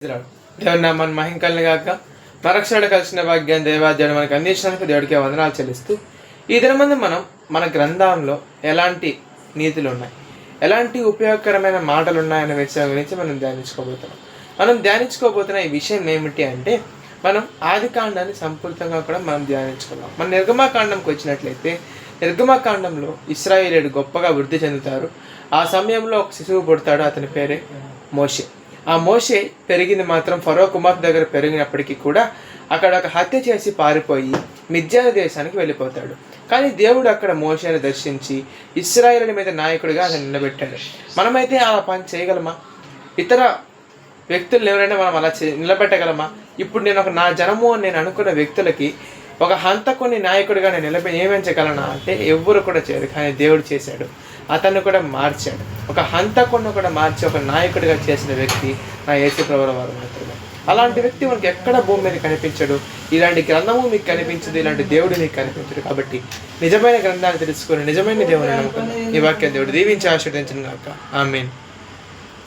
దేవుని నామాన్ని మహింకల్ని గాక మరక్షణ కలిసిన భాగ్యం దేవాదేవుడు మనకు అందించినందుకు దేవుడికి వందనాలు చెల్లిస్తూ ఈ దినమందు మనం మన గ్రంథంలో ఎలాంటి నీతులు ఉన్నాయి, ఎలాంటి ఉపయోగకరమైన మాటలు ఉన్నాయనే విషయం గురించి మనం ధ్యానించుకోబోతున్న ఈ విషయం ఏమిటి అంటే, మనం ఆది కాండాన్ని సంపూర్ణంగా కూడా మనం ధ్యానించుకున్నాం. మన నిర్గమాకాండంకి వచ్చినట్లయితే, నిర్గమాకాండంలో ఇశ్రాయేలీయులు గొప్పగా వృద్ధి చెందుతారు. ఆ సమయంలో ఒక శిశువు పుడతాడు, అతని పేరే మోషే. ఆ మోషే పెరిగింది మాత్రం ఫరో కుమార్తె దగ్గర పెరిగినప్పటికీ కూడా అక్కడ ఒక హత్య చేసి పారిపోయి మిద్యాను దేశానికి వెళ్ళిపోతాడు. కానీ దేవుడు అక్కడ మోషేని దర్శించి ఇశ్రాయేలు మీద నాయకుడిగా అతను నిలబెట్టాడు. మనమైతే ఆ పని చేయగలమా? ఇతర వ్యక్తులను ఎవరైనా మనం అలా నిలబెట్టగలమా? ఇప్పుడు నేను నా జనము అని నేను అనుకున్న వ్యక్తులకి ఒక హంతకుని నాయకుడిగా నేను నియమించగలనా అంటే ఎవ్వరు కూడా చేయరు. కానీ దేవుడు చేశాడు, అతన్ని కూడా మార్చాడు. ఒక హంతకుడిని కూడా మార్చి ఒక నాయకుడిగా చేసిన వ్యక్తి నా యేసు ప్రభువుల వారు మాత్రమే. అలాంటి వ్యక్తి మనకి ఎక్కడ భూమి మీద కనిపించడు. ఇలాంటి గ్రంథము మీకు కనిపించదు, ఇలాంటి దేవుడు మీకు కనిపించడు. కాబట్టి నిజమైన గ్రంథాన్ని తెలుసుకొని నిజమైన దేవుని నమ్ముకుని ఈ వాక్యం దేవుడు దీవించి ఆశీర్వదించును గాక. ఆమేన్.